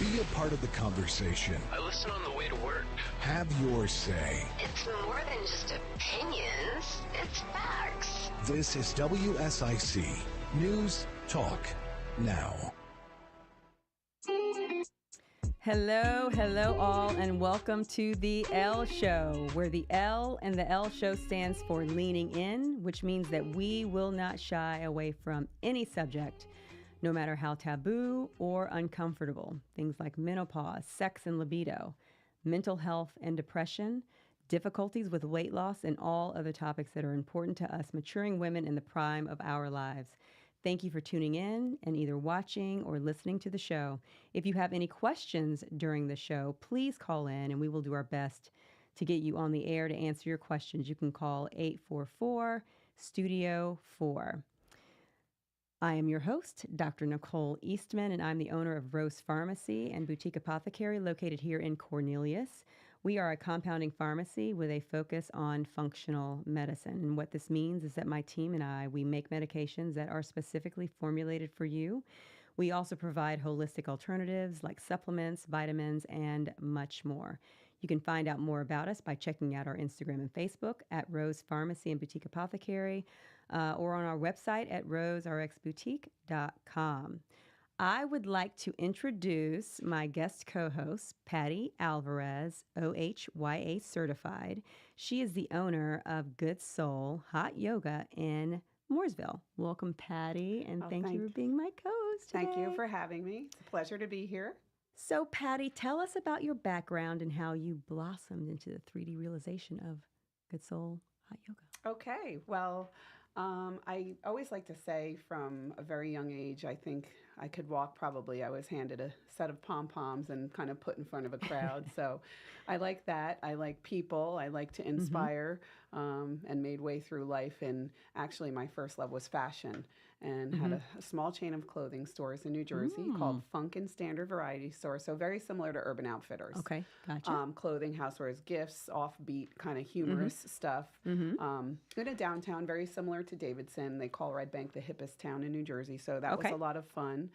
Be a part of the conversation. I listen on the way to work. Have your say. It's more than just opinions, it's facts. This is WSIC News Talk Now. Hello all, and welcome to the L Show, where the L in the L Show stands for leaning in, which means that we will not shy away from any subject, no matter how taboo or uncomfortable. Things like menopause, sex and libido, mental health and depression, difficulties with weight loss, and all other topics that are important to us maturing women in the prime of our lives. Thank you for tuning in and either watching or listening to the show. If you have any questions during the show, please call in and we will do our best to get you on the air to answer your questions. You can call 844-STUDIO-4. I am your host, Dr. Nicole Eastman, and I'm the owner of Rose Pharmacy and Boutique Apothecary located here in Cornelius. We are a compounding pharmacy with a focus on functional medicine. And what this means is that my team and I, we make medications that are specifically formulated for you. We also provide holistic alternatives like supplements, vitamins, and much more. You can find out more about us by checking out our Instagram and Facebook at Rose Pharmacy and Boutique Apothecary or on our website at roserxboutique.com. I would like to introduce my guest co-host, Patti Alvarez, OHYA certified. She is the owner of Good Soul Hot Yoga in Mooresville. Welcome, Patti, and thank you for being my co-host today. Thank you for having me. It's a pleasure to be here. So, Patti, tell us about your background and how you blossomed into the 3D realization of Good Soul Hot Yoga. Okay, well, I always like to say from a very young age, I think I could walk probably. I was handed a set of pom-poms and kind of put in front of a crowd. So I like that. I like people. I like to inspire and made way through life. And actually, my first love was fashion and had a small chain of clothing stores in New Jersey called Funk and Standard Variety Store. So very similar to Urban Outfitters. Okay, gotcha. Clothing, housewares, gifts, offbeat, kind of humorous stuff. In a downtown, very similar to Davidson. They call Red Bank the hippest town in New Jersey. So that was a lot of fun.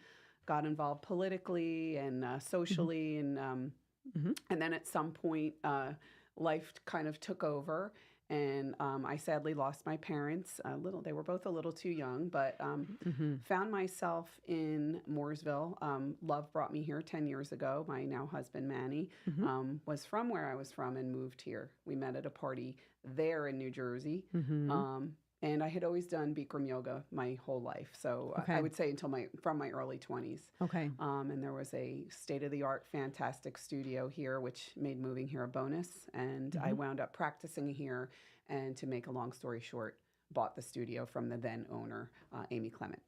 Got involved politically and socially. And then at some point, life kind of took over. And I sadly lost my parents they were both a little too young, but found myself in Mooresville. Love brought me here 10 years ago. My now husband, Manny, was from where I was from and moved here. We met at a party there in New Jersey. And I had always done Bikram yoga my whole life. So I would say from my early 20s. Okay. And there was a state-of-the-art, fantastic studio here, which made moving here a bonus. And I wound up practicing here. And to make a long story short, bought the studio from the then owner, Amy Clement.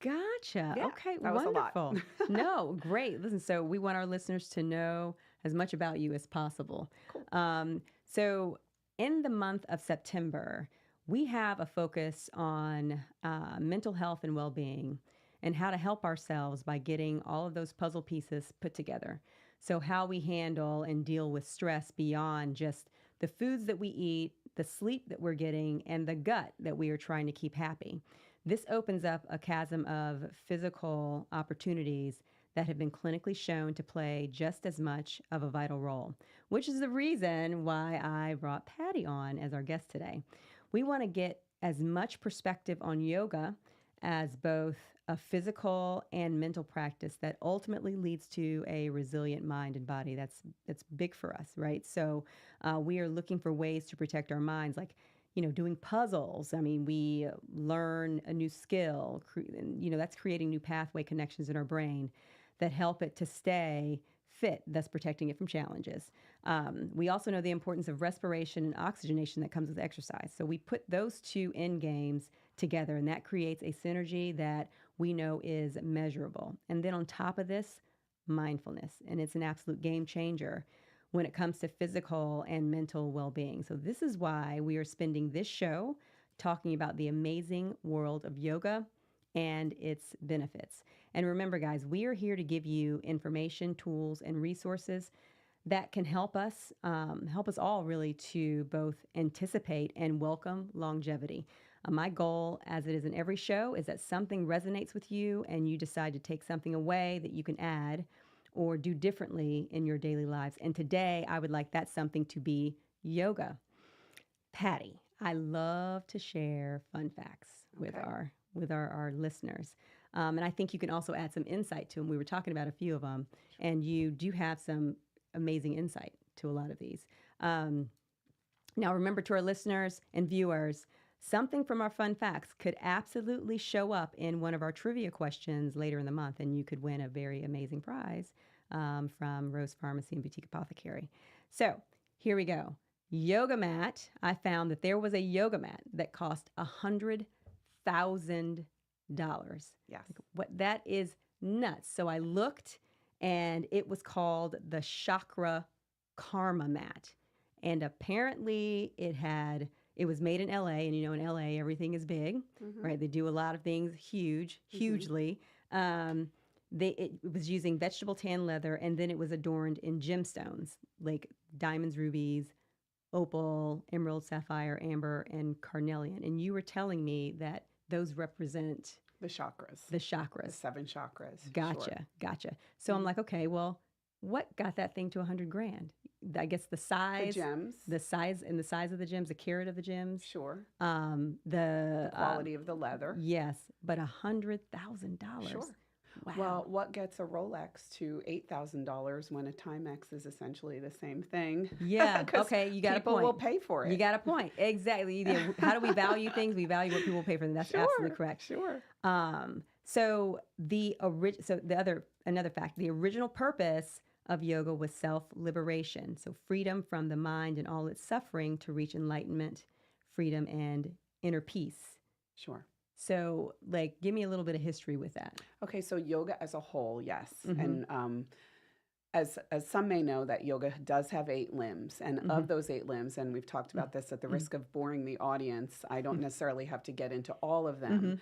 Gotcha. Yeah, okay, that wonderful. was a lot. No, great. Listen, so we want our listeners to know as much about you as possible. Cool. So in the month of September, we have a focus on mental health and well-being and how to help ourselves by getting all of those puzzle pieces put together. So how we handle and deal with stress beyond just the foods that we eat, the sleep that we're getting, and the gut that we are trying to keep happy. This opens up a chasm of physical opportunities that have been clinically shown to play just as much of a vital role, which is the reason why I brought Patti on as our guest today. We want to get as much perspective on yoga as both a physical and mental practice that ultimately leads to a resilient mind and body. That's big for us, right? So we are looking for ways to protect our minds, like, doing puzzles. I mean, we learn a new skill, that's creating new pathway connections in our brain that help it to stay fit, thus protecting it from challenges. We also know the importance of respiration and oxygenation that comes with exercise. So we put those two end games together, and that creates a synergy that we know is measurable. And then on top of this, mindfulness. And it's an absolute game changer when it comes to physical and mental well-being. So this is why we are spending this show talking about the amazing world of yoga and its benefits. And remember, guys, we are here to give you information, tools, and resources that can help us all really to both anticipate and welcome longevity. My goal, as it is in every show, is that something resonates with you and you decide to take something away that you can add, or do differently in your daily lives. And today I would like that something to be yoga. Patti, I love to share fun facts with our listeners. And I think you can also add some insight to them. We were talking about a few of them, and you do have some amazing insight to a lot of these. Now, remember, to our listeners and viewers, something from our fun facts could absolutely show up in one of our trivia questions later in the month, and you could win a very amazing prize from Rose Pharmacy and Boutique Apothecary. So here we go. Yoga mat. I found that there was a yoga mat that cost $100,000. Yes. What, that is nuts. So I looked, and it was called the Chakra Karma mat. And apparently it was made in LA, and in LA everything is big, right? They do a lot of things hugely. It was using vegetable tan leather, and then it was adorned in gemstones like diamonds, rubies, opal, emerald, sapphire, amber, and carnelian. And you were telling me that those represent the chakras. The 7 chakras. Gotcha. So I'm like, okay, well, what got that thing to $100,000? I guess the size, the gems, the size of the gems, the carat of the gems. Sure. The quality of the leather. Yes, but $100,000. Sure. Wow. Well, what gets a Rolex to $8,000 when a Timex is essentially the same thing? Yeah. Okay. You got a point. People will pay for it. You got a point. Exactly. How do we value things? We value what people pay for them. That's absolutely correct. Sure. So another fact, the original purpose of yoga was self-liberation. So freedom from the mind and all its suffering to reach enlightenment, freedom, and inner peace. Sure. So, give me a little bit of history with that. Okay, so yoga as a whole, yes. And as some may know, that yoga does have 8 limbs. And of those 8 limbs, and we've talked about this at the risk of boring the audience, I don't necessarily have to get into all of them.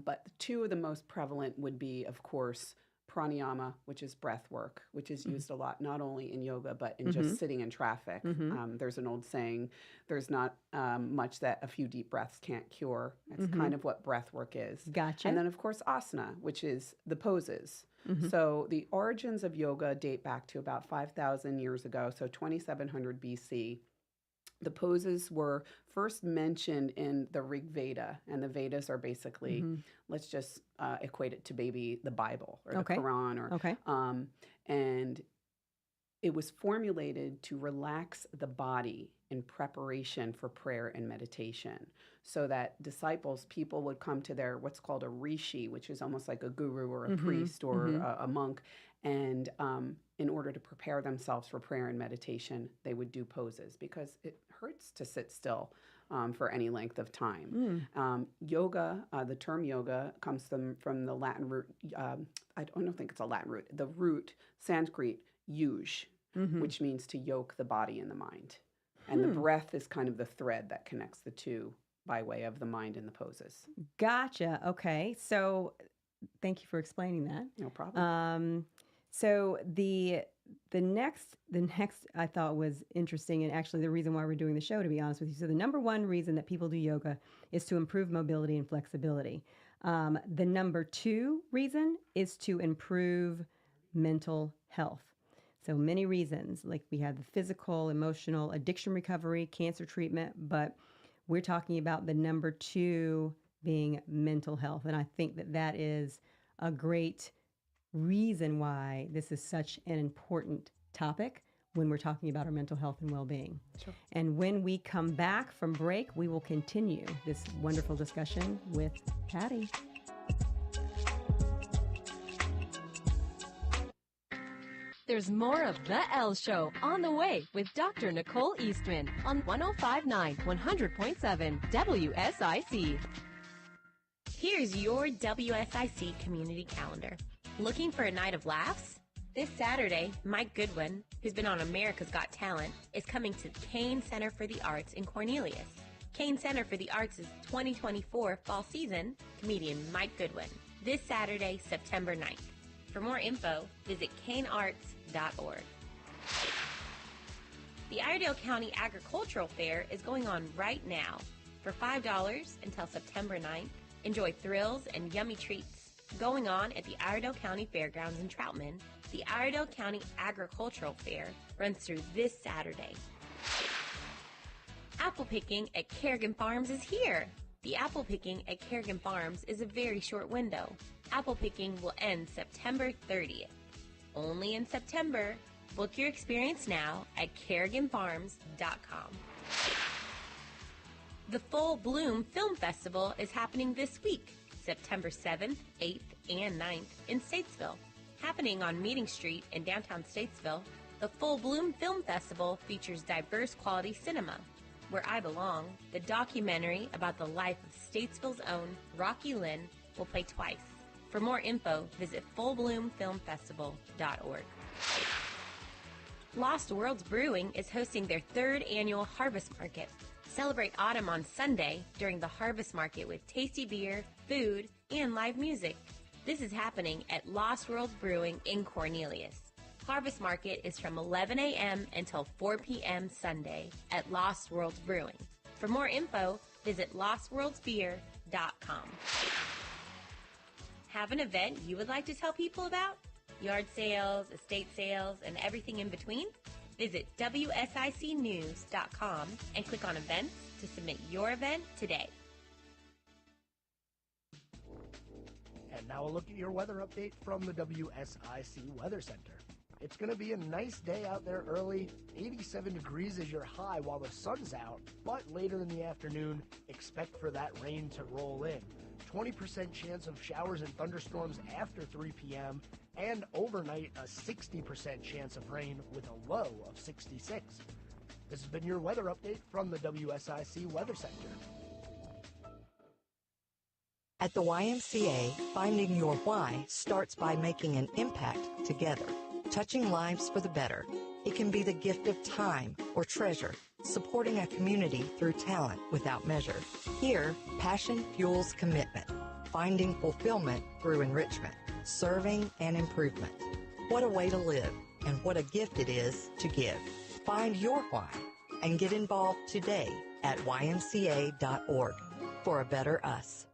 But 2 of the most prevalent would be, of course, pranayama, which is breath work, which is used a lot, not only in yoga, but in just sitting in traffic. There's an old saying, there's not much that a few deep breaths can't cure. That's kind of what breath work is. Gotcha. And then, of course, asana, which is the poses. So the origins of yoga date back to about 5,000 years ago, so 2700 BC. The poses were first mentioned in the Rig Veda, and the Vedas are basically, let's just equate it to maybe the Bible or the Quran, and it was formulated to relax the body in preparation for prayer and meditation, so that people would come to their what's called a rishi, which is almost like a guru or a priest or a monk, and in order to prepare themselves for prayer and meditation, they would do poses because it hurts to sit still for any length of time. Yoga, the term yoga, comes from the Latin root. I don't think it's a Latin root. The root Sanskrit yuj, which means to yoke the body and the mind. And the breath is kind of the thread that connects the two by way of the mind and the poses. Gotcha. Okay. So thank you for explaining that. No problem. So the next I thought was interesting, and actually the reason why we're doing the show, to be honest with you. So the number one reason that people do yoga is to improve mobility and flexibility. The number 2 reason is to improve mental health. So many reasons, like we have the physical, emotional, addiction recovery, cancer treatment, but we're talking about the number 2 being mental health. And I think that is a great reason why this is such an important topic when we're talking about our mental health and well-being. Sure. And when we come back from break, we will continue this wonderful discussion with Patti. There's more of The Elle Show on the way with Dr. Nicole Eastman on 105.9, 100.7 WSIC. Here's your WSIC community calendar. Looking for a night of laughs? This Saturday, Mike Goodwin, who's been on America's Got Talent, is coming to Kane Center for the Arts in Cornelius. Kane Center for the Arts' 2024 fall season, comedian Mike Goodwin. This Saturday, September 9th. For more info, visit kanearts.org. The Iredell County Agricultural Fair is going on right now. For $5 until September 9th, enjoy thrills and yummy treats Going on at the Iredell County Fairgrounds in Troutman, the Iredell County Agricultural Fair runs through this Saturday. Apple picking at Kerrigan Farms is here. The apple picking at Kerrigan Farms is a very short window. Apple picking will end September 30th. Only in September. Book your experience now at kerriganfarms.com. The Full Bloom Film Festival is happening this week, September 7th, 8th, and 9th in Statesville. Happening on Meeting Street in downtown Statesville, the Full Bloom Film Festival features diverse quality cinema. Where I Belong, the documentary about the life of Statesville's own Rocky Lynn, will play twice. For more info, visit fullbloomfilmfestival.org. Lost Worlds Brewing is hosting their 3rd annual Harvest Market. Celebrate autumn on Sunday during the Harvest Market with tasty beer, food, and live music. This is happening at Lost Worlds Brewing in Cornelius. Harvest Market is from 11 a.m. until 4 p.m. Sunday at Lost Worlds Brewing. For more info, visit lostworldsbeer.com. Have an event you would like to tell people about? Yard sales, estate sales, and everything in between? Visit WSICnews.com and click on events to submit your event today. And now a look at your weather update from the WSIC Weather Center. It's going to be a nice day out there early. 87 degrees is your high while the sun's out, but later in the afternoon, expect for that rain to roll in. 20% chance of showers and thunderstorms after 3 p.m., and overnight a 60% chance of rain with a low of 66. This has been your weather update from the WSIC Weather Center. At the YMCA, finding your why starts by making an impact together, touching lives for the better. It can be the gift of time or treasure, supporting a community through talent without measure. Here, passion fuels commitment, finding fulfillment through enrichment, serving and improvement. What a way to live, and what a gift it is to give. Find your why and get involved today at ymca.org for a better us.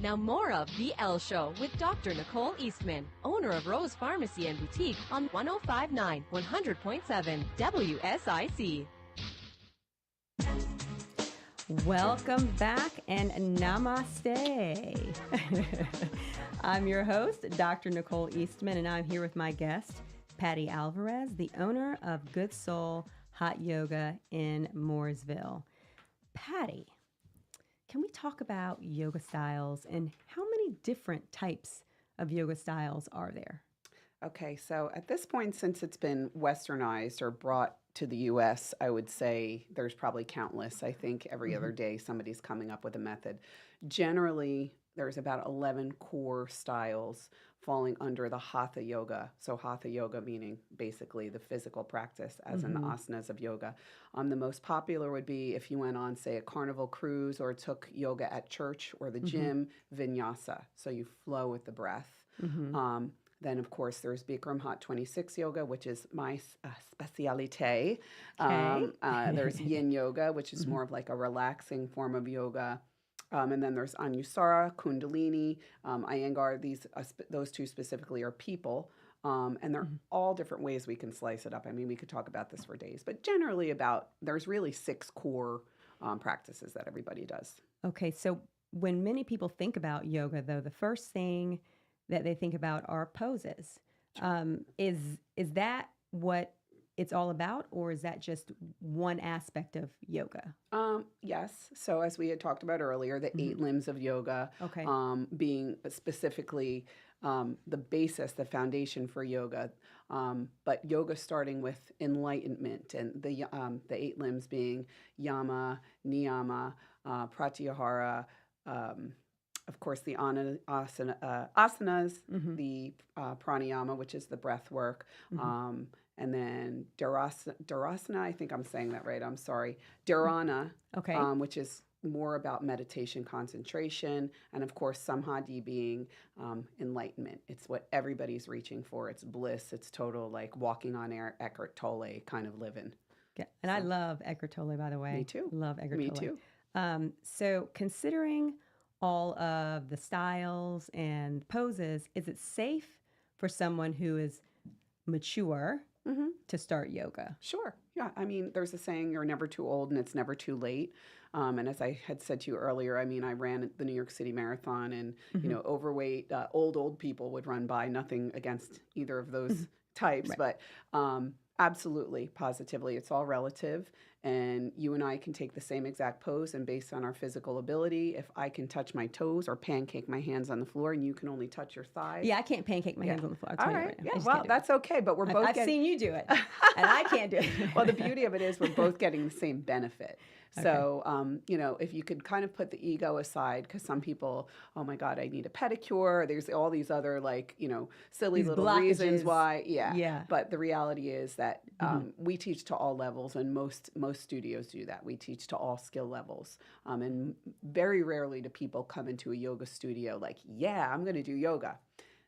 Now more of The L Show with Dr. Nicole Eastman, owner of Rose Pharmacy and Boutique on 105.9, 100.7 WSIC. Welcome back and namaste. I'm your host, Dr. Nicole Eastman, and I'm here with my guest, Patti Alvarez, the owner of Good Soul Hot Yoga in Mooresville. Patti, can we talk about yoga styles and how many different types of yoga styles are there? Okay, so at this point, since it's been westernized or brought to the U.S., I would say there's probably countless. I think every other day somebody's coming up with a method. Generally, there's about 11 core styles falling under the Hatha Yoga. So Hatha Yoga meaning basically the physical practice as in the asanas of yoga. The most popular would be if you went on, say, a carnival cruise or took yoga at church or the gym, vinyasa. So you flow with the breath. Then, of course, there's Bikram Hot 26 Yoga, which is my specialité. There's Yin Yoga, which is more of like a relaxing form of yoga. And then there's Anusara, Kundalini, Iyengar. Those two specifically are people. And they're all different ways we can slice it up. I mean, we could talk about this for days. But generally there's really 6 core practices that everybody does. Okay, so when many people think about yoga, though, the first thing that they think about are poses. Is that what it's all about, or is that just one aspect of yoga? Yes. So as we had talked about earlier, the 8 limbs of yoga, being specifically the basis, the foundation for yoga. But yoga starting with enlightenment, and the 8 limbs being yama, niyama, pratyahara, of course, the asanas, the pranayama, which is the breath work, and then dharasana, I think I'm saying that right, I'm sorry, dharana, which is more about meditation, concentration, and of course, samadhi being enlightenment. It's what everybody's reaching for. It's bliss. It's total, like walking on air, Eckhart Tolle kind of living. Yeah, and I love Eckhart Tolle, by the way. Me too. Love Eckhart Me Tolle. too. So considering all of the styles and poses, is it safe for someone who is mature to start yoga? Sure. Yeah. I mean, there's a saying, you're never too old and it's never too late. And as I had said to you earlier, I mean, I ran the New York City Marathon, and, overweight, old people would run by. Nothing against either of those types, but absolutely, positively, it's all relative. And you and I can take the same exact pose, and based on our physical ability, if I can touch my toes or pancake my hands on the floor and you can only touch your thighs. Yeah, I can't pancake my hands on the floor. I'll tell All you right. right now. Yeah, well, that's okay, but we're both I've seen you do it, and I can't do it. Well, the beauty of it is we're both getting the same benefit. So, if you could kind of put the ego aside, because some people, oh my God, I need a pedicure. There's all these other silly These little blockages. reasons why. Yeah. Yeah. But the reality is that we teach to all levels, and most studios do that. We teach to all skill levels. And very rarely do people come into a yoga studio like, yeah, I'm going to do yoga.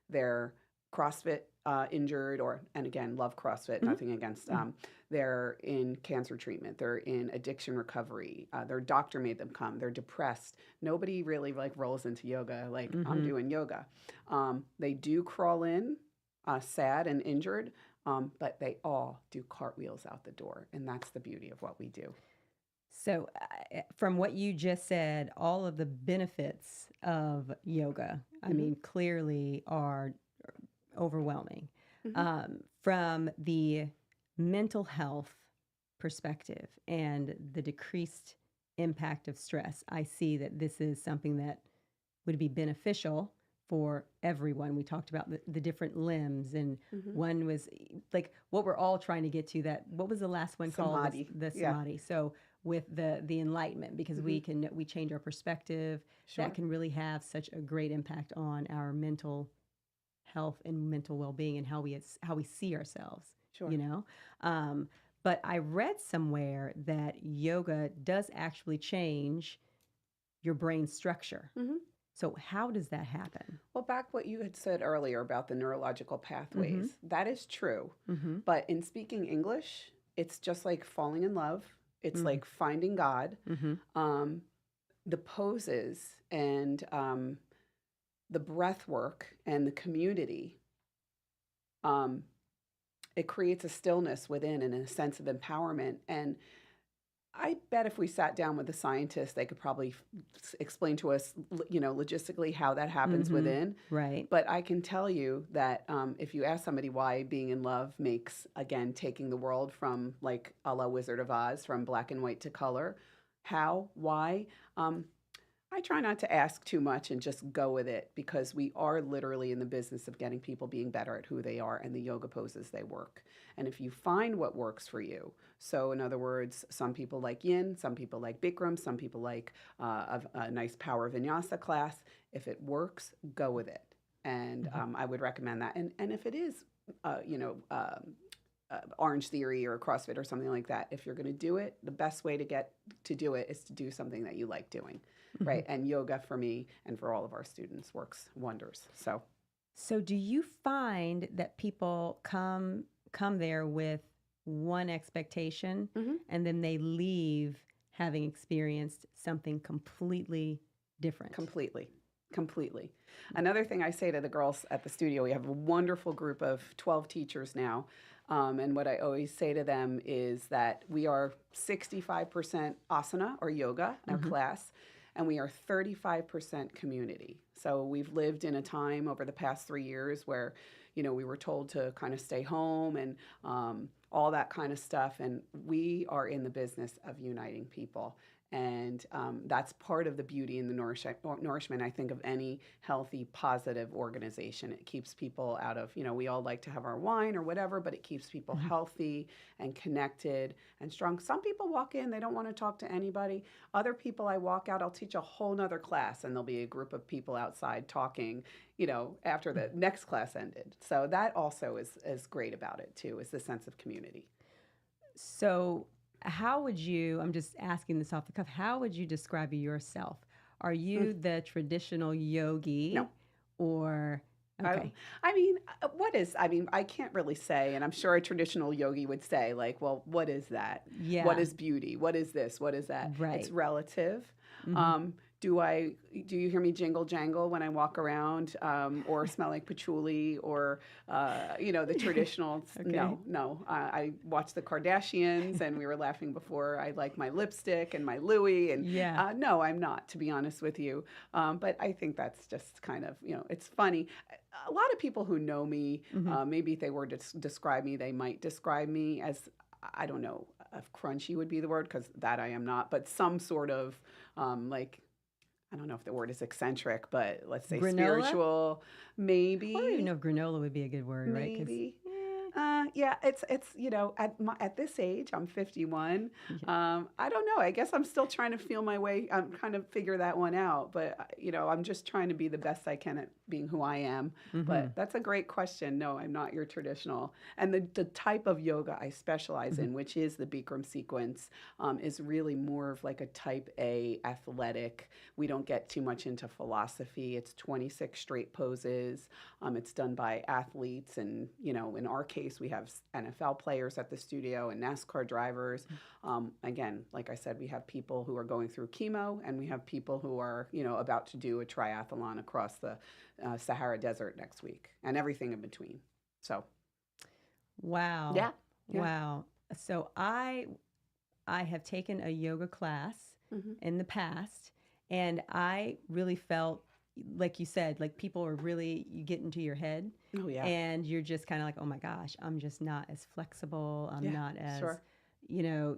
They're CrossFit injured, and again, love CrossFit, nothing against they're in cancer treatment, they're in addiction recovery, their doctor made them come, they're depressed. Nobody really rolls into yoga like, I'm doing yoga. They do crawl in sad and injured, but they all do cartwheels out the door, and that's the beauty of what we do. So from what you just said, all of the benefits of yoga, I mean, clearly are overwhelming. From the mental health perspective and the decreased impact of stress, I see that this is something that would be beneficial for everyone. We talked about the different limbs, and one was like what we're all trying to get to. That what was the last one Samadhi. called? The samadhi. So with the enlightenment, because we change our perspective. Sure. That can really have such a great impact on our mental health and mental well-being, and how we see ourselves. Sure. But I read somewhere that yoga does actually change your brain structure. So how does that happen? Well, back what you had said earlier about the neurological pathways, that is true. But in speaking English, it's just like falling in love. It's like finding God. The poses and the breath work and the community, it creates a stillness within and a sense of empowerment. And I bet if we sat down with a scientist, they could probably explain to us, logistically how that happens within. Right. But I can tell you that if you ask somebody why being in love makes, again, taking the world from like a la Wizard of Oz, from black and white to color, how, why, I try not to ask too much and just go with it, because we are literally in the business of getting people being better at who they are and the yoga poses they work. And if you find what works for you, so in other words, some people like yin, some people like Bikram, some people like a nice power vinyasa class. If it works, go with it. And I would recommend that. And if it is, Orange Theory or CrossFit or something like that, if you're going to do it, the best way to do it is to do something that you like doing. Right. And yoga for me and for all of our students works wonders. So do you find that people come there with one expectation and then they leave having experienced something completely different? Completely. Another thing I say to the girls at the studio, we have a wonderful group of 12 teachers now. And what I always say to them is that we are 65% asana or yoga, our class, and we are 35% community. So we've lived in a time over the past 3 years where, we were told to kind of stay home and all that kind of stuff. And we are in the business of uniting people. And that's part of the beauty and the nourishment, I think, of any healthy, positive organization. It keeps people out of, we all like to have our wine or whatever, but it keeps people healthy and connected and strong. Some people walk in, they don't want to talk to anybody. Other people, I walk out, I'll teach a whole nother class, and there'll be a group of people outside talking, after the next class ended. So that also is great about it, too, is the sense of community. So how would you, I'm just asking this off the cuff, how would you describe yourself? Are you the traditional yogi? No. Or, okay. I can't really say, and I'm sure a traditional yogi would say, like, well, what is that? Yeah. What is beauty? What is this? What is that? Right. It's relative. Do you hear me jingle jangle when I walk around, or smell like patchouli, or the traditional? Okay. No. I watch the Kardashians, and we were laughing before. I like my lipstick and my Louis, and no, I'm not, to be honest with you. But I think that's just kind of it's funny. A lot of people who know me, maybe if they were to describe me, they might describe me as, I don't know if crunchy would be the word, because that I am not, but some sort of I don't know if the word is eccentric, but let's say granola? Spiritual, maybe. I don't even know if granola would be a good word, right? Maybe. Yeah, it's at this age, I'm 51. I don't know. I guess I'm still trying to feel my way. I'm trying to figure that one out. But I'm just trying to be the best I can at being who I am. But that's a great question. No, I'm not your traditional. And the type of yoga I specialize in, which is the Bikram sequence, is really more of like a type A athletic. We don't get too much into philosophy. It's 26 straight poses. It's done by athletes, and in our case, we have NFL players at the studio and NASCAR drivers. Again, like I said, we have people who are going through chemo, and we have people who are, about to do a triathlon across the Sahara Desert next week, and everything in between. So, wow, yeah. Wow. So I have taken a yoga class in the past, and I really felt, like you said, like people are really, you get into your head. Oh, yeah. And you're just kind of like, oh my gosh, I'm just not as flexible. I'm not as,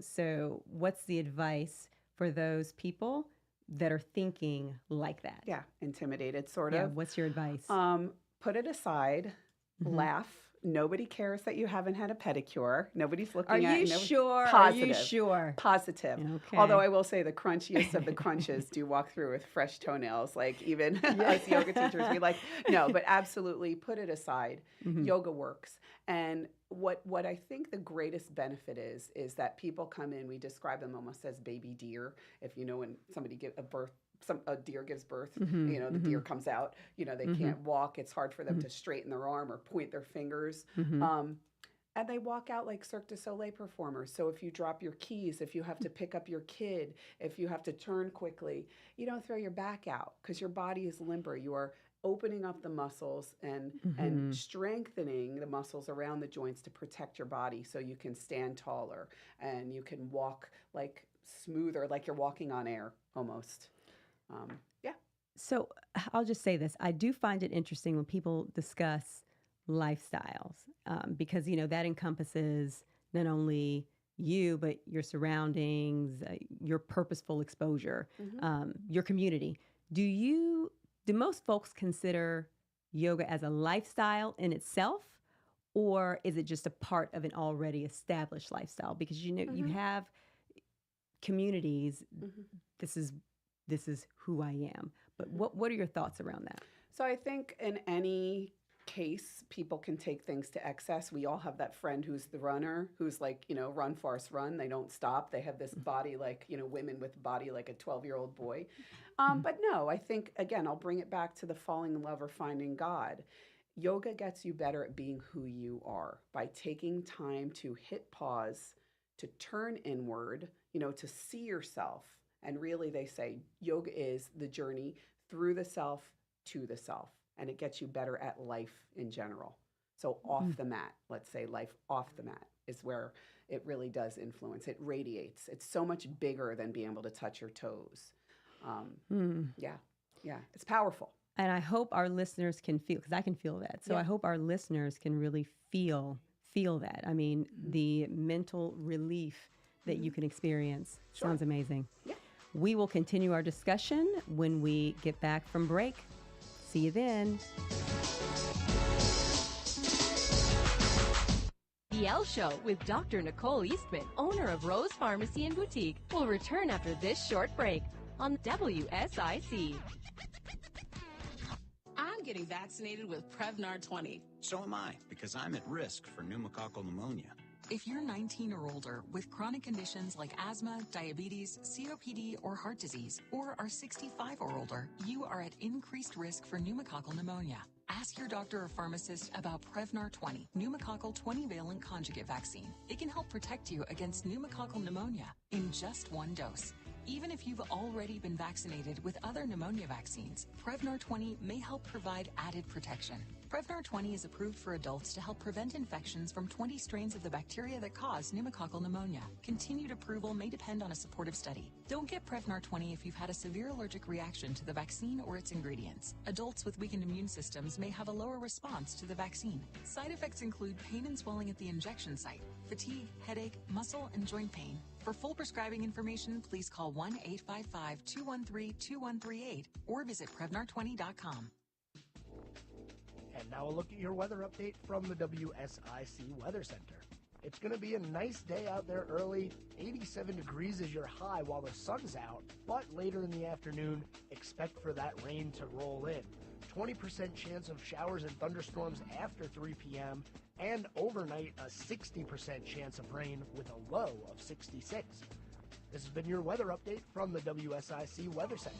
so what's the advice for those people that are thinking like that? Yeah, intimidated, sort of. Yeah, what's your advice? Put it aside, laugh. Nobody cares that you haven't had a pedicure. Nobody's looking at you. Are you sure? Positive. Are you sure? Positive. Okay. Although I will say the crunchiest of the crunches do walk through with fresh toenails. Like even us yoga teachers, we like, no, but absolutely put it aside. Yoga works. And what I think the greatest benefit is that people come in, we describe them almost as baby deer. If when somebody gives a deer gives birth, the deer comes out, they can't walk. It's hard for them to straighten their arm or point their fingers. And they walk out like Cirque du Soleil performers. So if you drop your keys, if you have to pick up your kid, if you have to turn quickly, you don't throw your back out because your body is limber. You are opening up the muscles and strengthening the muscles around the joints to protect your body so you can stand taller and you can walk like smoother, like you're walking on air almost. So I'll just say this. I do find it interesting when people discuss lifestyles because, that encompasses not only you, but your surroundings, your purposeful exposure, your community. Do most folks consider yoga as a lifestyle in itself, or is it just a part of an already established lifestyle? Because, you have communities, this is who I am. But what are your thoughts around that? So I think in any case, people can take things to excess. We all have that friend who's the runner, who's like, run, farce, run. They don't stop. They have this body like, women with body like a 12-year-old boy. But no, I think, again, I'll bring it back to the falling in love or finding God. Yoga gets you better at being who you are by taking time to hit pause, to turn inward, to see yourself. And really, they say yoga is the journey through the self to the self, and it gets you better at life in general. So off the mat, let's say life off the mat is where it really does influence. It radiates. It's so much bigger than being able to touch your toes. Yeah, it's powerful. And I hope our listeners can feel, because I can feel that. So I hope our listeners can really feel that. I mean, the mental relief that you can experience sounds amazing. Yeah. We will continue our discussion when we get back from break. See you then. The Elle Show with Dr. Nicole Eastman, owner of Rose Pharmacy and Boutique, will return after this short break on WSIC. I'm getting vaccinated with Prevnar 20. So am I, because I'm at risk for pneumococcal pneumonia. If you're 19 or older with chronic conditions like asthma, diabetes, COPD, or heart disease, or are 65 or older, you are at increased risk for pneumococcal pneumonia. Ask your doctor or pharmacist about Prevnar 20, pneumococcal 20-valent conjugate vaccine. It can help protect you against pneumococcal pneumonia in just one dose. Even if you've already been vaccinated with other pneumonia vaccines, Prevnar 20 may help provide added protection. Prevnar 20 is approved for adults to help prevent infections from 20 strains of the bacteria that cause pneumococcal pneumonia. Continued approval may depend on a supportive study. Don't get Prevnar 20 if you've had a severe allergic reaction to the vaccine or its ingredients. Adults with weakened immune systems may have a lower response to the vaccine. Side effects include pain and swelling at the injection site, fatigue, headache, muscle, and joint pain. For full prescribing information, please call 1-855-213-2138 or visit Prevnar20.com. And now a look at your weather update from the WSIC Weather Center. It's going to be a nice day out there early. 87 degrees is your high while the sun's out, but later in the afternoon, expect for that rain to roll in. 20% chance of showers and thunderstorms after 3 p.m., and overnight a 60% chance of rain with a low of 66. This has been your weather update from the WSIC Weather Center.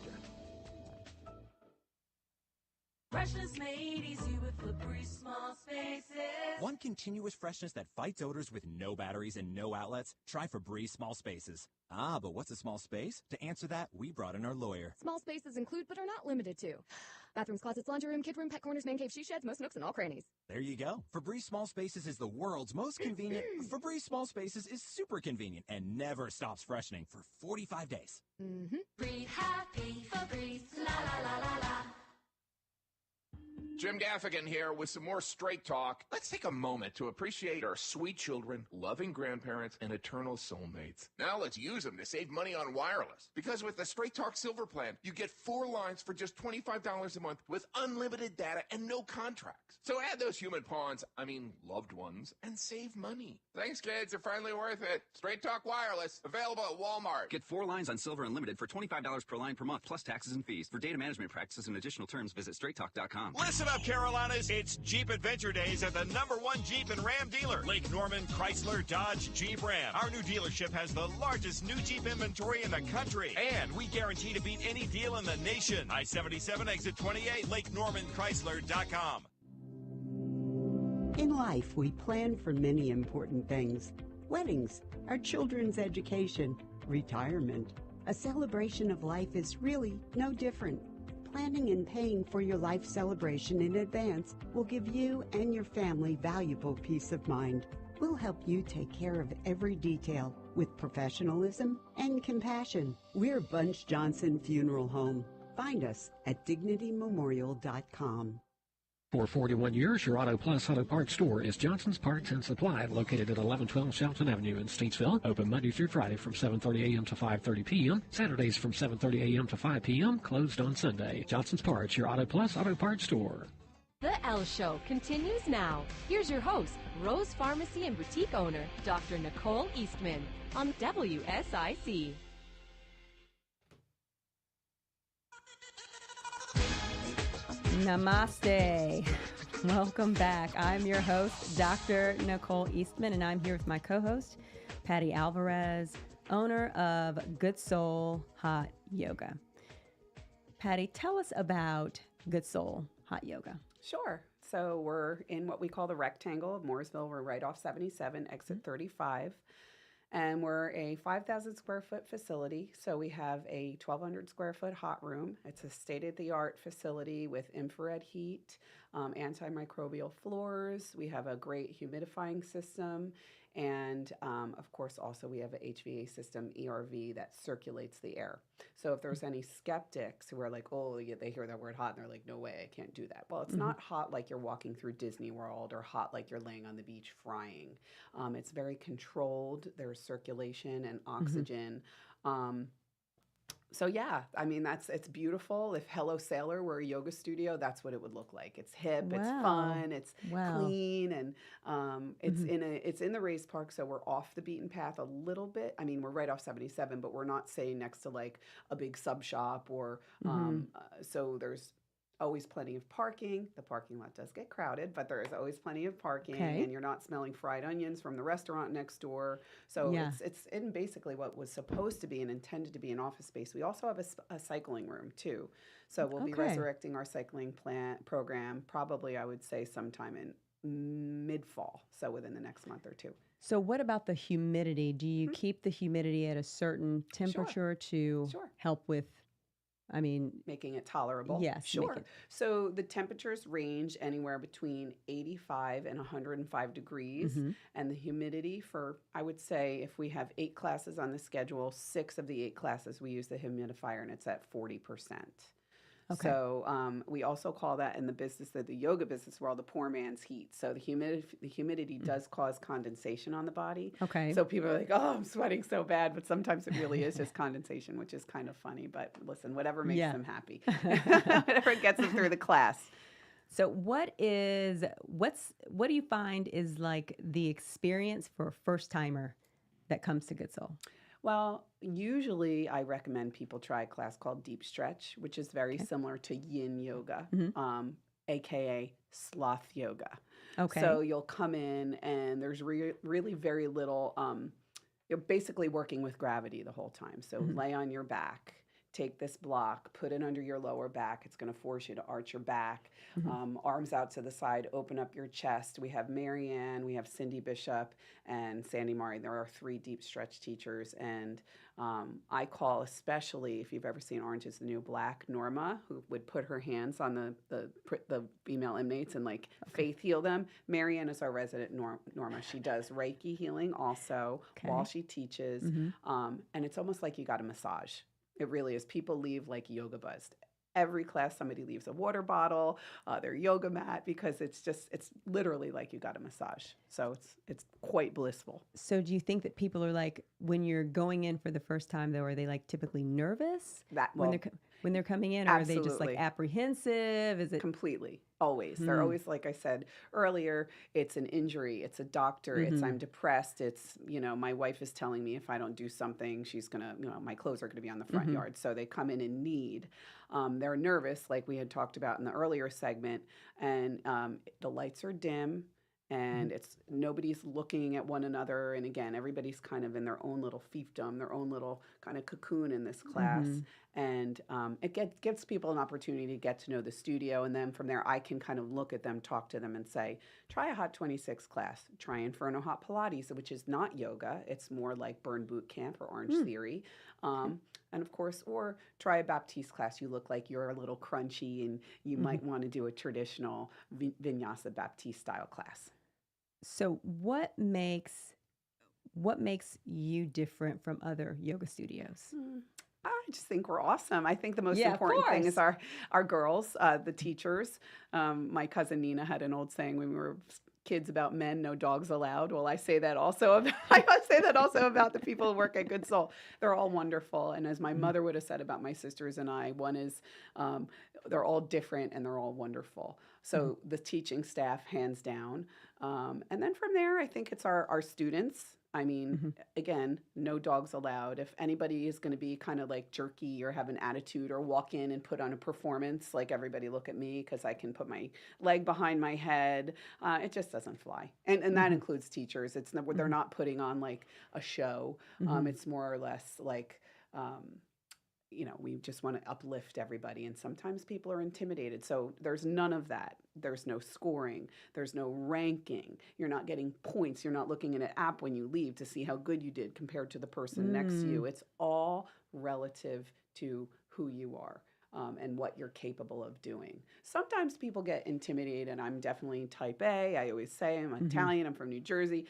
Freshness made easy with Febreze small spaces. Want continuous freshness that fights odors with no batteries and no outlets? Try Febreze small spaces. Ah, but what's a small space? To answer that, we brought in our lawyer. Small spaces include, but are not limited to, bathrooms, closets, laundry room, kid room, pet corners, man cave, she sheds, most nooks, and all crannies. There you go. Febreze small spaces is the world's most convenient. Febreze small spaces is super convenient and never stops freshening for 45 days. Breathe happy, Febreze, la la la la la. Jim Gaffigan here with some more Straight Talk. Let's take a moment to appreciate our sweet children, loving grandparents, and eternal soulmates. Now let's use them to save money on wireless. Because with the Straight Talk Silver Plan, you get 4 lines for just $25 a month with unlimited data and no contracts. So add those human pawns, loved ones, and save money. Thanks, kids. They're finally worth it. Straight Talk Wireless, available at Walmart. Get 4 lines on Silver Unlimited for $25 per line per month, plus taxes and fees. For data management practices and additional terms, visit straighttalk.com. Listen up, Carolinas. It's Jeep Adventure Days at the #1 Jeep and Ram dealer, Lake Norman Chrysler Dodge Jeep Ram. Our new dealership has the largest new Jeep inventory in the country, and we guarantee to beat any deal in the nation. I-77 exit 28, LakeNormanChrysler.com. In life, we plan for many important things. Weddings, our children's education, retirement. A celebration of life is really no different. Planning and paying for your life celebration in advance will give you and your family valuable peace of mind. We'll help you take care of every detail with professionalism and compassion. We're Bunch Johnson Funeral Home. Find us at DignityMemorial.com. For 41 years, your Auto Plus Auto Parts store is Johnson's Parts and Supply, located at 1112 Shelton Avenue in Statesville. Open Monday through Friday from 7:30 a.m. to 5:30 p.m. Saturdays from 7:30 a.m. to 5 p.m. Closed on Sunday. Johnson's Parts, your Auto Plus Auto Parts store. The L Show continues now. Here's your host, Rose Pharmacy and Boutique owner, Dr. Nicole Eastman on WSIC. Namaste. Welcome back. I'm your host, Dr. Nicole Eastman, and I'm here with my co-host, Patti Alvarez, owner of Good Soul Hot Yoga. Patti, tell us about Good Soul Hot Yoga. Sure. So we're in what we call the rectangle of Mooresville. We're right off 77, exit 35. And we're a 5,000 square foot facility. So we have a 1,200 square foot hot room. It's a state-of-the-art facility with infrared heat, antimicrobial floors. We have a great humidifying system. And of course, also we have an HVA system, ERV, that circulates the air. So if there's any skeptics who are like, oh, they hear that word hot and they're like, no way, I can't do that. Well, it's not hot like you're walking through Disney World or hot like you're laying on the beach frying. It's very controlled. There's circulation and oxygen. So yeah, it's beautiful. If Hello Sailor were a yoga studio, that's what it would look like. It's hip, it's fun, it's clean, and it's in the race park, so we're off the beaten path a little bit. We're right off 77, but we're not staying next to like a big sub shop or so there's always plenty of parking. The parking lot does get crowded, but there is always plenty of parking, and you're not smelling fried onions from the restaurant next door. So it's in basically what was supposed to be and intended to be an office space. We also have a cycling room too. So we'll be resurrecting our cycling program probably, I would say, sometime in mid-fall, so within the next month or two. So what about the humidity? Do you keep the humidity at a certain temperature to help with, making it tolerable? Yes. Sure. So the temperatures range anywhere between 85 and 105 degrees. And the humidity for, I would say, if we have 8 classes on the schedule, 6 of the 8 classes we use the humidifier, and it's at 40%. Okay. So we also call that in the business, the yoga business world, the poor man's heat. So the humidity does cause condensation on the body. Okay. So people are like, oh, I'm sweating so bad. But sometimes it really is just condensation, which is kind of funny. But listen, whatever makes them happy. Whatever gets them through the class. So what do you find is like the experience for a first timer that comes to Good Soul? Well, usually I recommend people try a class called Deep Stretch, which is very similar to Yin Yoga, aka sloth yoga. Okay. So you'll come in and there's really very little, you're basically working with gravity the whole time. So lay on your back. Take this block, put it under your lower back. It's going to force you to arch your back. Arms out to the side, open up your chest. We have Marianne, we have Cindy Bishop, and Sandy Mari. There are 3 deep stretch teachers. And I call, especially if you've ever seen Orange is the New Black, Norma, who would put her hands on the female inmates and faith heal them. Marianne is our resident Norma. She does Reiki healing also while she teaches. And it's almost like you got a massage. It really is. People leave like yoga buzzed. Every class, somebody leaves a water bottle, their yoga mat, because it's literally like you got a massage. So it's quite blissful. So do you think that people are like, when you're going in for the first time though, are they like typically nervous when they're coming in, or absolutely. are they just like apprehensive? Is it completely? Always. They're always, like I said earlier, it's an injury, it's a doctor, it's I'm depressed, it's, my wife is telling me if I don't do something, she's going to, my clothes are going to be on the front yard. So they come in need. They're nervous, like we had talked about in the earlier segment, and the lights are dim. And it's nobody's looking at one another. And again, everybody's kind of in their own little fiefdom, their own little kind of cocoon in this class. And it gives people an opportunity to get to know the studio. And then from there, I can kind of look at them, talk to them and say, try a Hot 26 class. Try Inferno Hot Pilates, which is not yoga. It's more like Burn Boot Camp or Orange Theory. And of course, or try a Baptiste class. You look like you're a little crunchy and you might want to do a traditional Vinyasa Baptiste style class. So what makes you different from other yoga studios? I just think we're awesome. I think the most important thing is our girls, the teachers. My cousin Nina had an old saying when we were kids about men, no dogs allowed. Well, I say that also about the people who work at Good Soul. They're all wonderful. And as my mother would have said about my sisters and I, one is they're all different and they're all wonderful. So the teaching staff, hands down. And then from there, I think it's our students. I mean, again, no dogs allowed. If anybody is going to be kind of like jerky or have an attitude or walk in and put on a performance, like everybody look at me because I can put my leg behind my head, it just doesn't fly. And that includes teachers. It's they're not putting on like a show. It's more or less like, we just want to uplift everybody. And sometimes people are intimidated. So there's none of that. There's no scoring. There's no ranking. You're not getting points. You're not looking at an app when you leave to see how good you did compared to the person next to you. It's all relative to who you are. And what you're capable of doing. Sometimes people get intimidated, and I'm definitely type A. I always say I'm Italian, I'm from New Jersey.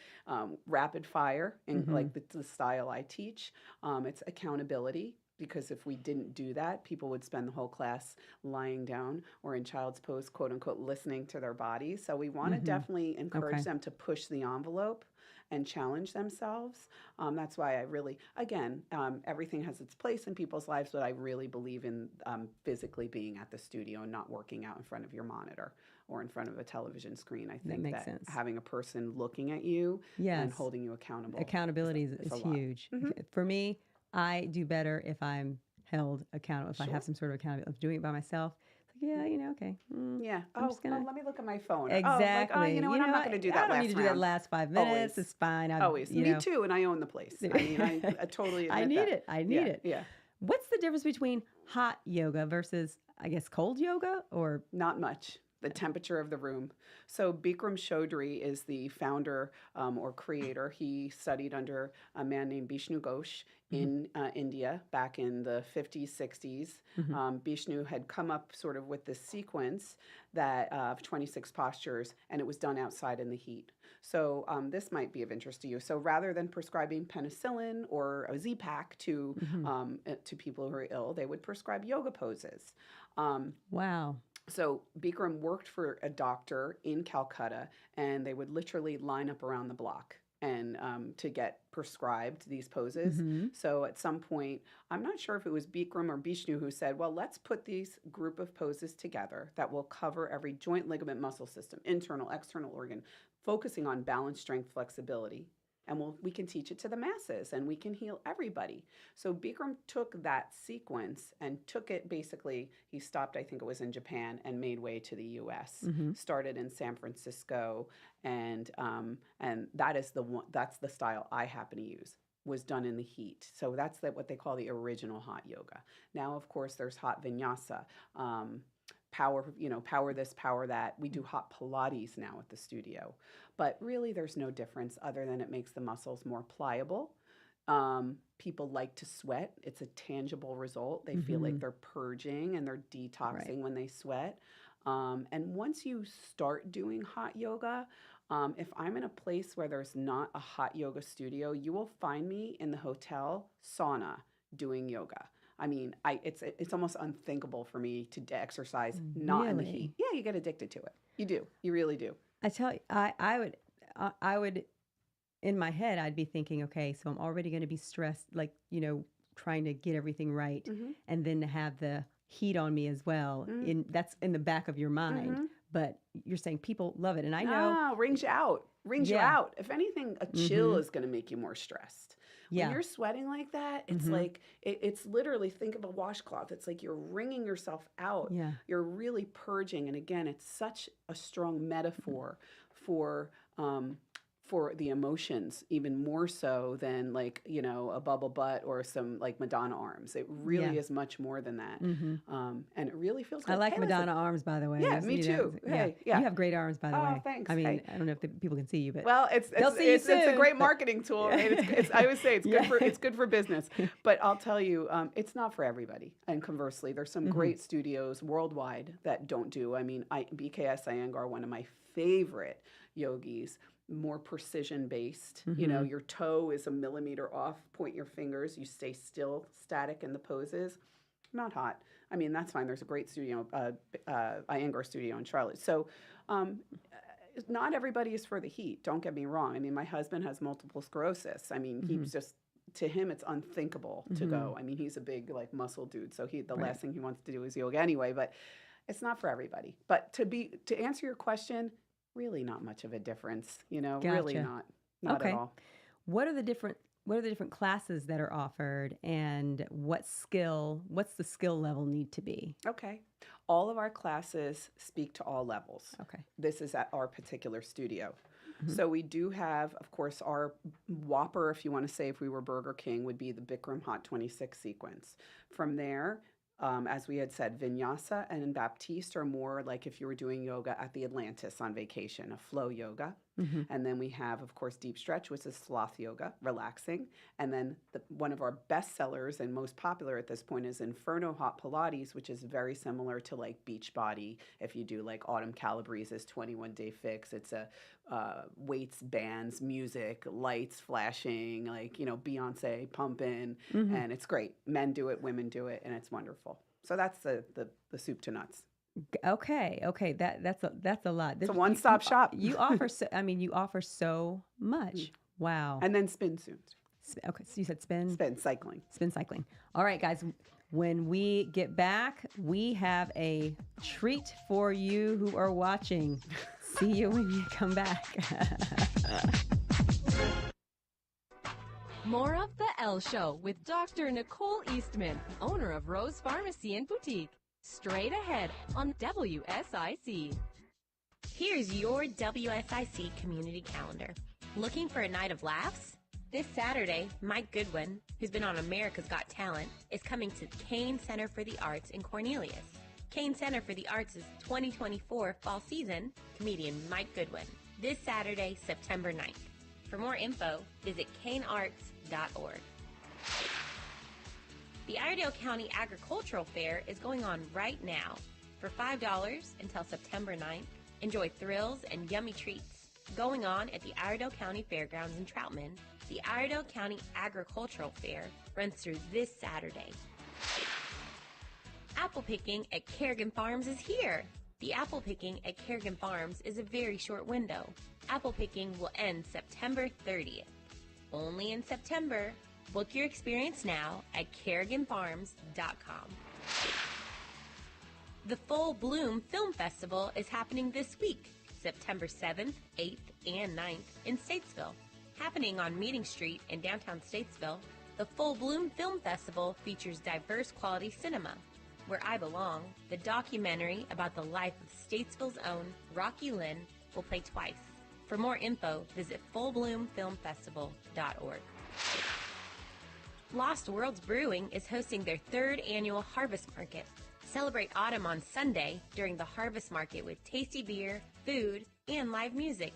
Rapid fire, and like the style I teach. It's accountability, because if we didn't do that, people would spend the whole class lying down or in child's pose, quote unquote, listening to their bodies. So we want to definitely encourage them to push the envelope and challenge themselves. That's why I really, again, everything has its place in people's lives, but I really believe in physically being at the studio and not working out in front of your monitor or in front of a television screen. I think that having a person looking at you and holding you accountable. Accountability is huge. For me, I do better if I'm held accountable, if I have some sort of accountability. If I'm doing it by myself, it's like, okay. Let me look at my phone. Exactly. I'm not going to do that. I don't need to do that last 5 minutes. It's fine. Always. Me too, and I own the place. I mean, I totally admit that. I need it. Yeah. What's the difference between hot yoga versus, I guess, cold yoga? Or not much. the temperature of the room. So Bikram Chaudhry is the founder or creator. He studied under a man named Bishnu Ghosh in India back in the 50s, 60s. Bishnu had come up sort of with this sequence that of 26 postures, and it was done outside in the heat. So this might be of interest to you. So rather than prescribing penicillin or a Z-Pak to people who are ill, they would prescribe yoga poses. Wow. So Bikram worked for a doctor in Calcutta, and they would literally line up around the block and to get prescribed these poses. So at some point, I'm not sure if it was Bikram or Bishnu who said, well, let's put these group of poses together that will cover every joint, ligament, muscle system, internal, external organ, focusing on balance, strength, flexibility. And we can teach it to the masses, and we can heal everybody. So Bikram took that sequence and took it basically, he stopped, I think it was in Japan, and made way to the U.S. Started in San Francisco, and that is that's the style I happen to use. Was done in the heat. So that's what they call the original hot yoga. Now, of course, there's hot vinyasa. Power this, power that. We do hot Pilates now at the studio. But really, there's no difference other than it makes the muscles more pliable. People like to sweat. It's a tangible result. They feel like they're purging and they're detoxing when they sweat. And once you start doing hot yoga, if I'm in a place where there's not a hot yoga studio, you will find me in the hotel sauna doing yoga. I mean, it's almost unthinkable for me to exercise not in the heat. Yeah, you get addicted to it. You do. You really do. I tell you, I would, in my head, I'd be thinking, okay, so I'm already going to be stressed, like, trying to get everything right, and then to have the heat on me as well. That's in the back of your mind. But you're saying people love it, and I know rings you out. You out. If anything, a chill is going to make you more stressed. When you're sweating like that, it's like, it's literally, think of a washcloth. It's like you're wringing yourself out. You're really purging. And again, it's such a strong metaphor for the emotions, even more so than like, a bubble butt or some like Madonna arms. It really is much more than that. And it really feels good. I like Madonna arms, by the way. Yeah, me too. Hey, You have great arms, by the way. Oh, thanks. I mean, I don't know if people can see you, but well, it's a great marketing tool, right? I would say it's good for business. But I'll tell you, it's not for everybody. And conversely, there's some great studios worldwide that don't do. I mean, BKS Iyengar, one of my favorite yogis, more precision based. Your toe is a millimeter off, point your fingers, you stay still, static in the poses. Not hot. I mean, that's fine. There's a great studio, Iyengar studio in Charlotte. So not everybody is for the heat. Don't get me wrong. I mean, my husband has multiple sclerosis. I mean, he's just, to him, it's unthinkable to go. I mean, he's a big like muscle dude. So the last thing he wants to do is yoga anyway, but it's not for everybody. But to answer your question, really not much of a difference, really not at all. What are the different classes that are offered, and what's the skill level need to be? Okay. All of our classes speak to all levels. Okay. This is at our particular studio. So we do have, of course, our Whopper, if you want to say if we were Burger King, would be the Bikram Hot 26 sequence. From there, as we had said, Vinyasa and Baptiste are more like if you were doing yoga at the Atlantis on vacation, a flow yoga. And then we have, of course, deep stretch, which is sloth yoga, relaxing. And then one of our best sellers and most popular at this point is Inferno Hot Pilates, which is very similar to like Beachbody. If you do like Autumn Calabrese's 21-day fix, it's a weights, bands, music, lights flashing, like, Beyonce pumping, and it's great. Men do it, women do it, and it's wonderful. So that's the soup to nuts. Okay, that's a lot. It's a one-stop shop. You offer so much. Wow. And then spin soon. Okay, so you said spin cycling. Spin cycling. All right, guys. When we get back, we have a treat for you who are watching. See you when you come back. More of The Elle Show with Dr. Nicole Eastman, owner of Rose Pharmacy and Boutique. Straight ahead on WSIC. Here's your WSIC community calendar. Looking for a night of laughs? This Saturday, Mike Goodwin, who's been on America's Got Talent, is coming to Kane Center for the Arts in Cornelius. Kane Center for the Arts' 2024 fall season, comedian Mike Goodwin, this Saturday, September 9th. For more info, visit kanearts.org. The Iredell County Agricultural Fair is going on right now. For $5 until September 9th, enjoy thrills and yummy treats. Going on at the Iredell County Fairgrounds in Troutman, the Iredell County Agricultural Fair runs through this Saturday. Apple picking at Kerrigan Farms is here. The apple picking at Kerrigan Farms is a very short window. Apple picking will end September 30th. Only in September. Book your experience now at kerriganfarms.com. The Full Bloom Film Festival is happening this week, September 7th, 8th, and 9th in Statesville. Happening on Meeting Street in downtown Statesville, the Full Bloom Film Festival features diverse quality cinema. Where I Belong, the documentary about the life of Statesville's own Rocky Lynn, will play twice. For more info, visit fullbloomfilmfestival.org. Lost Worlds Brewing is hosting their 3rd annual Harvest Market. Celebrate autumn on Sunday during the Harvest Market with tasty beer, food, and live music.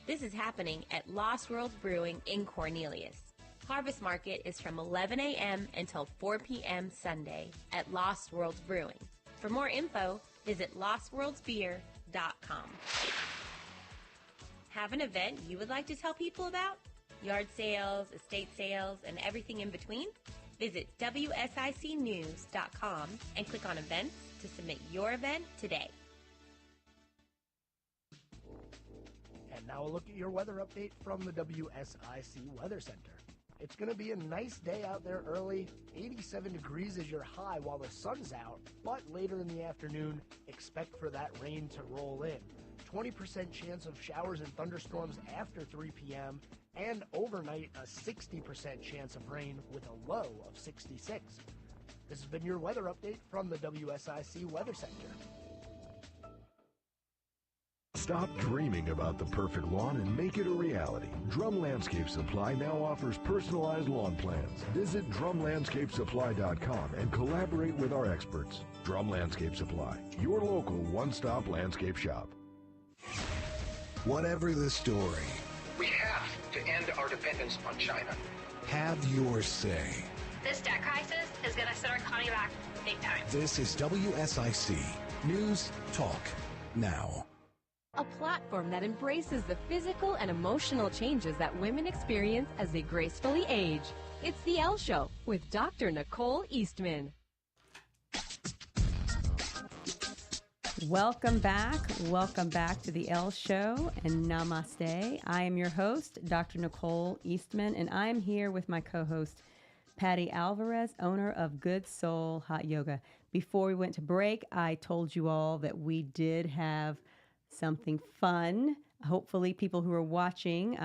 This is happening at Lost Worlds Brewing in Cornelius. Harvest Market is from 11 a.m. until 4 p.m. Sunday at Lost Worlds Brewing. For more info, visit lostworldsbeer.com. Have an event you would like to tell people about? Yard sales, estate sales, and everything in between? Visit WSICnews.com and click on events to submit your event today. And now a look at your weather update from the WSIC Weather Center. It's going to be a nice day out there early. 87 degrees is your high while the sun's out, but later in the afternoon, expect for that rain to roll in. 20% chance of showers and thunderstorms after 3 p.m., and overnight a 60% chance of rain with a low of 66. This has been your weather update from the WSIC Weather Center. Stop dreaming about the perfect lawn and make it a reality. Drum Landscape Supply now offers personalized lawn plans. Visit drumlandscapesupply.com and collaborate with our experts. Drum Landscape Supply, your local one-stop landscape shop. Whatever the story, we have to end our dependence on China. Have your say. This debt crisis is going to set our economy back big time. This is WSIC News Talk Now. A platform that embraces the physical and emotional changes that women experience as they gracefully age. It's The Elle Show with Dr. Nicole Eastman. Welcome back. Welcome back to The Elle Show and Namaste. I am your host, Dr. Nicole Eastman, and I'm here with my co-host, Patti Alvarez, owner of Good Soul Hot Yoga. Before we went to break, I told you all that we did have something fun. Hopefully people who are watching,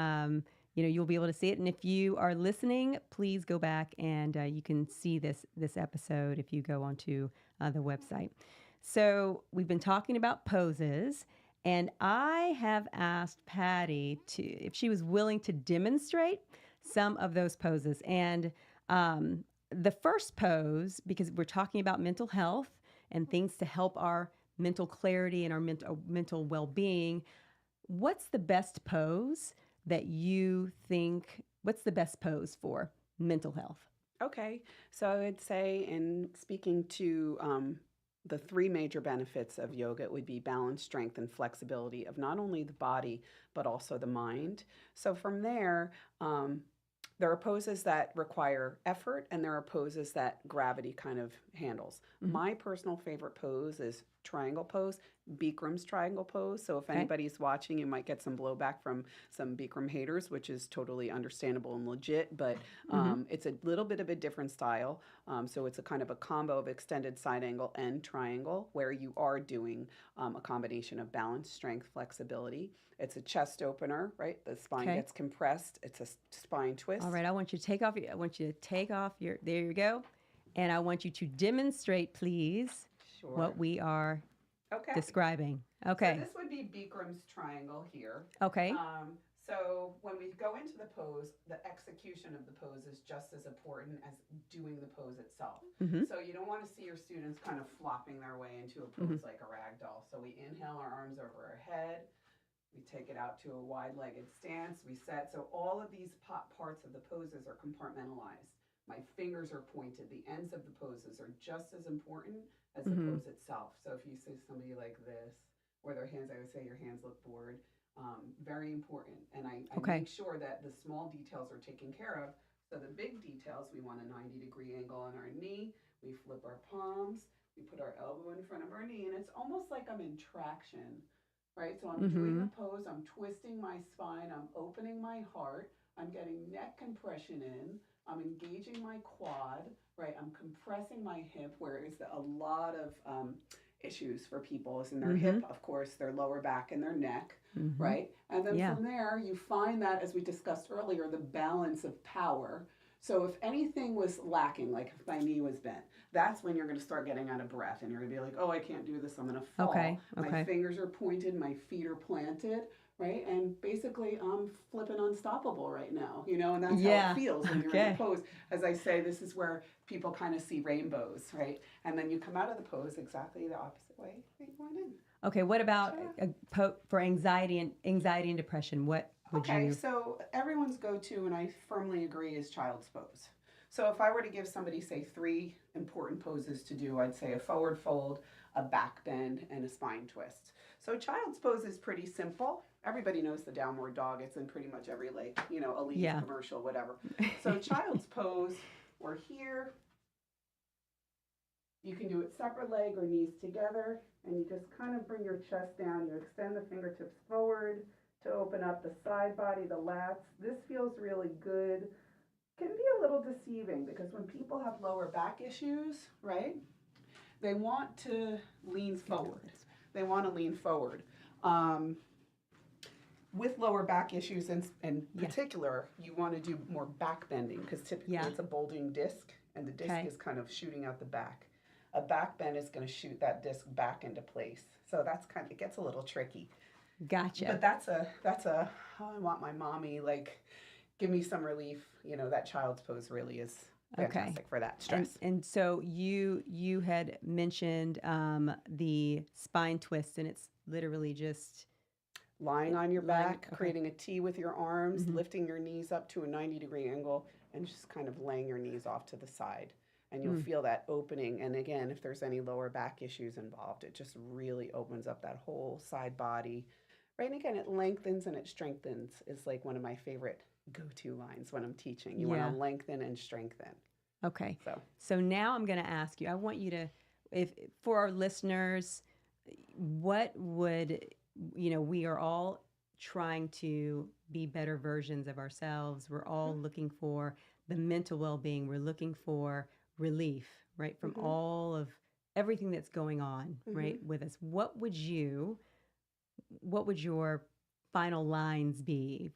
you'll be able to see it. And if you are listening, please go back and you can see this episode if you go onto the website. So we've been talking about poses, and I have asked Patti if she was willing to demonstrate some of those poses. And the first pose, because we're talking about mental health and things to help our mental clarity and our mental well-being, what's the best pose that you think, what's the best pose for mental health? Okay, so I would say, in speaking to the 3 major benefits of yoga, it would be balance, strength, and flexibility of not only the body, but also the mind. So from there are poses that require effort, and there are poses that gravity kind of handles. Mm-hmm. My personal favorite pose is triangle pose, Bikram's triangle pose. So if anybody's watching, you might get some blowback from some Bikram haters, which is totally understandable and legit, but it's a little bit of a different style. So it's a kind of a combo of extended side angle and triangle, where you are doing a combination of balance, strength, flexibility. It's a chest opener, right? The spine gets compressed. It's a spine twist. All right, I want you to take off your, there you go. And I want you to demonstrate, please, what we are describing. Okay. So this would be Bikram's triangle here. Okay. So So when we go into the pose, the execution of the pose is just as important as doing the pose itself. So you don't want to see your students kind of flopping their way into a pose like a rag doll. So we inhale our arms over our head. We take it out to a wide-legged stance. We set. So all of these parts of the poses are compartmentalized. My fingers are pointed. The ends of the poses are just as important as the pose itself. So if you see somebody like this, or their hands, I would say your hands look bored. Very important. And I make sure that the small details are taken care of. So the big details, we want a 90-degree angle on our knee. We flip our palms. We put our elbow in front of our knee. And it's almost like I'm in traction, right? So I'm doing a pose. I'm twisting my spine. I'm opening my heart. I'm getting neck compression in. I'm engaging my quad, right? I'm compressing my hip, where is a lot of issues for people is in their hip, of course, their lower back and their neck, right? And then from there, you find that, as we discussed earlier, the balance of power. So if anything was lacking, like if my knee was bent, that's when you're going to start getting out of breath and you're going to be like, oh, I can't do this, I'm going to fall. My fingers are pointed, my feet are planted, right? And basically, I'm flipping unstoppable right now, you know, and that's how it feels when you're in the pose. As I say, this is where people kind of see rainbows, right? And then you come out of the pose exactly the opposite way that you went in. Okay, what about for anxiety and depression? What would you? Okay, so everyone's go-to, and I firmly agree, is child's pose. So if I were to give somebody, say, 3 important poses to do, I'd say a forward fold, a back bend, and a spine twist. So child's pose is pretty simple. Everybody knows the downward dog. It's in pretty much every, like, you know, Elite commercial, whatever. So child's pose, we're here. You can do it separate leg or knees together, and you just kind of bring your chest down. You extend the fingertips forward to open up the side body, the lats. This feels really good. Can be a little deceiving because when people have lower back issues, right, they want to lean forward. They want to lean forward. With lower back issues in particular, you want to do more back bending because typically it's a bulging disc, and the disc is kind of shooting out the back. A back bend is going to shoot that disc back into place. So that's kind of, it gets a little tricky. Gotcha. But that's a I want my mommy, like, give me some relief. You know, that child's pose really is fantastic for that stress. And so you had mentioned the spine twist, and it's literally just lying on your back, creating a T with your arms, lifting your knees up to a 90-degree angle, and just kind of laying your knees off to the side. And you'll feel that opening. And again, if there's any lower back issues involved, it just really opens up that whole side body. Right, and again, it lengthens and it strengthens is like one of my favorite go-to lines when I'm teaching. You want to lengthen and strengthen. Okay. So now I'm going to ask you, I want you to, for our listeners, what would, you know, we are all trying to be better versions of ourselves. We're all looking for the mental well-being. We're looking for relief, right, from all of everything that's going on, right, with us. What would your final lines be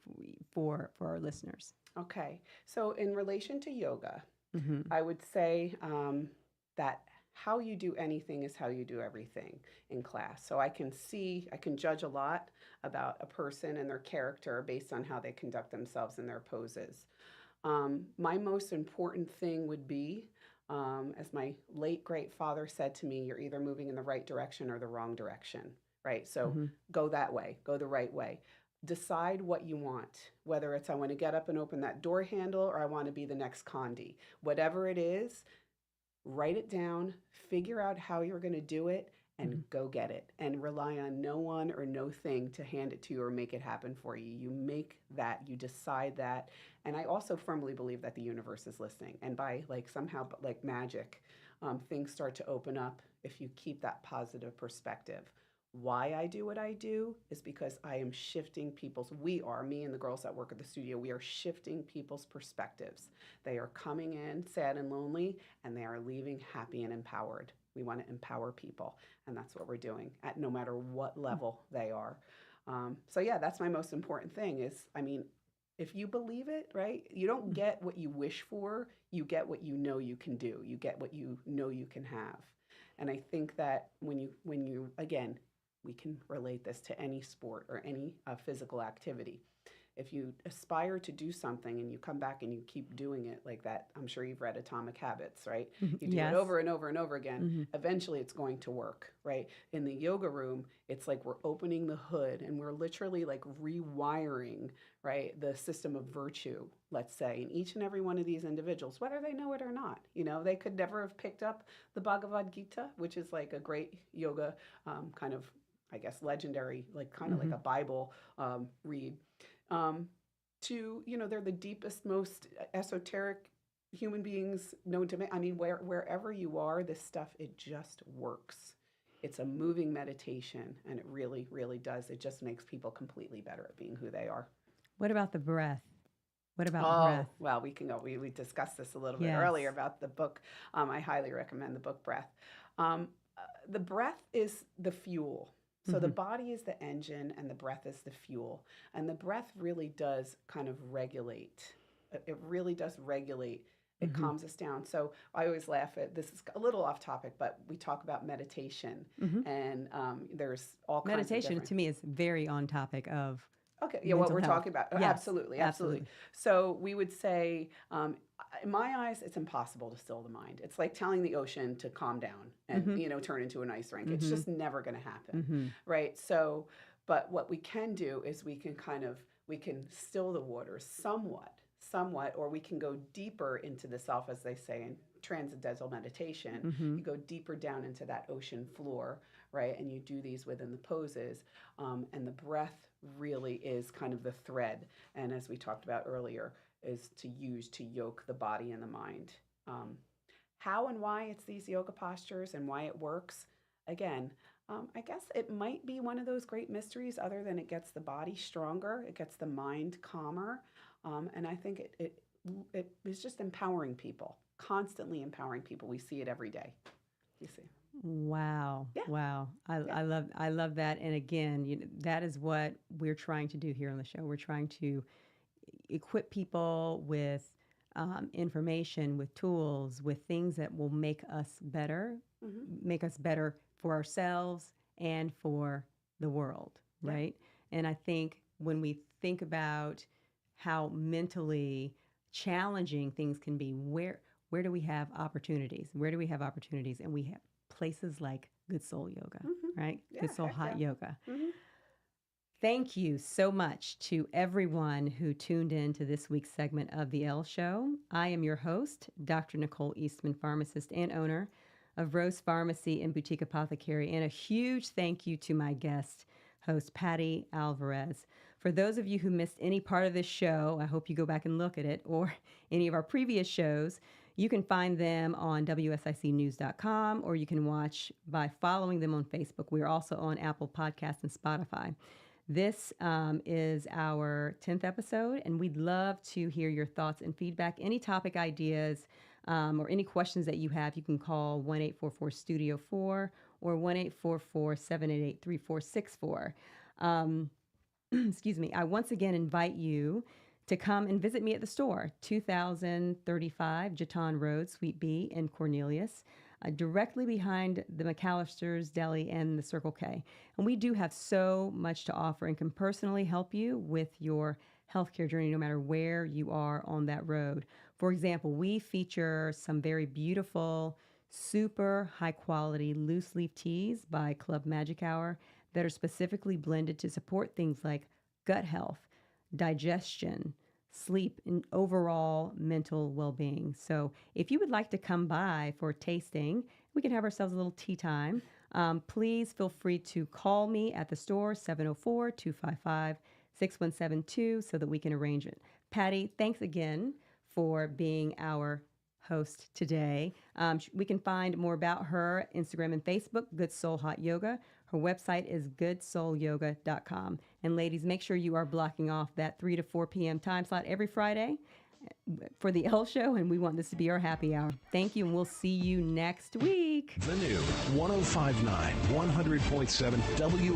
for our listeners? Okay. So in relation to yoga, I would say that how you do anything is how you do everything in class. So I can judge a lot about a person and their character based on how they conduct themselves in their poses. My most important thing would be, as my late great father said to me, you're either moving in the right direction or the wrong direction, right? So go that way, go the right way. Decide what you want, whether it's I want to get up and open that door handle or I want to be the next Condi. Whatever it is, write it down, figure out how you're going to do it, and go get it. And rely on no one or no thing to hand it to you or make it happen for you. You make that, you decide that. And I also firmly believe that the universe is listening. And by somehow like magic, things start to open up if you keep that positive perspective. Why I do what I do is because I am shifting me and the girls that work at the studio, we are shifting people's perspectives. They are coming in sad and lonely, and they are leaving happy and empowered. We want to empower people, and that's what we're doing at no matter what level they are. So yeah, that's my most important thing is, I mean, if you believe it, right, you don't get what you wish for, you get what you know you can do. You get what you know you can have. And I think that when you again, we can relate this to any sport or any physical activity. if you aspire to do something and you come back and you keep doing it like that, I'm sure you've read Atomic Habits, right? You do Yes. it over and over and over again. Eventually it's going to work, right? In the yoga room, it's like we're opening the hood and we're literally like rewiring, right, the system of virtue, let's say, in each and every one of these individuals, whether they know it or not. You know, they could never have picked up the Bhagavad Gita, which is like a great yoga kind of, I guess, legendary, like kind of like a Bible read. To, you know, they're the deepest, most esoteric human beings known to me. I mean, wherever you are, this stuff, it just works. It's a moving meditation, and it really, really does. It just makes people completely better at being who they are. What about the breath? What about breath? Well, we can go. We discussed this a little bit earlier about the book. I highly recommend the book Breath. The breath is the fuel. So the body is the engine and the breath is the fuel. And the breath really does kind of regulate. It really does regulate. It calms us down. So I always laugh at, this is a little off topic, but we talk about meditation. And there's all kinds of meditation to me is very on topic of what we're health. talking about. Yes, Absolutely. So we would say, in my eyes, it's impossible to still the mind. It's like telling the ocean to calm down and, you know, turn into an ice rink. It's just never going to happen, right? So, but what we can do is we can still the waters somewhat, or we can go deeper into the self, as they say in transcendental meditation. You go deeper down into that ocean floor, right? And you do these within the poses, and the breath really is kind of the thread. And as we talked about earlier, is to use to yoke the body and the mind. How and why it's these yoga postures and why it works, again, I guess it might be one of those great mysteries, other than it gets the body stronger, it gets the mind calmer, and I think it is just empowering people, constantly empowering people. We see it every day. You see. Wow. Yeah. Wow. I love that. And again, that is what we're trying to do here on the show. We're trying to equip people with information, with tools, with things that will make us better, make us better for ourselves and for the world, right? And I think when we think about how mentally challenging things can be, where do we have opportunities? Where do we have opportunities? And we have places like Good Soul Yoga, right? Good Soul Hot Yoga. Thank you so much to everyone who tuned in to this week's segment of The Elle Show. I am your host, Dr. Nicole Eastman, pharmacist and owner of Rose Pharmacy and Boutique Apothecary. And a huge thank you to my guest host, Patti Alvarez. For those of you who missed any part of this show, I hope you go back and look at it, or any of our previous shows. You can find them on WSICnews.com, or you can watch by following them on Facebook. We're also on Apple Podcasts and Spotify. This is our 10th episode, and we'd love to hear your thoughts and feedback. Any topic ideas or any questions that you have, you can call 1-844-STUDIO-4 or 1-844-788-3464. Excuse me. I once again invite you to come and visit me at the store, 2035 Jeton Road, Suite B in Cornelius, directly behind the McAllister's Deli and the Circle K. And we do have so much to offer and can personally help you with your healthcare journey, no matter where you are on that road. For example, we feature some very beautiful, super high quality loose leaf teas by Club Magic Hour that are specifically blended to support things like gut health, digestion, sleep, and overall mental well-being. So if you would like to come by for a tasting, we can have ourselves a little tea time. Please feel free to call me at the store, 704-255-6172, so that we can arrange it. Patti, thanks again for being our host today. We can find more about her Instagram and Facebook, Good Soul Hot Yoga. Her website is goodsoulyoga.com. And ladies, make sure you are blocking off that 3 to 4 p.m. time slot every Friday for the Elle Show, and we want this to be our happy hour. Thank you, and we'll see you next week. The new 105.9, 100.7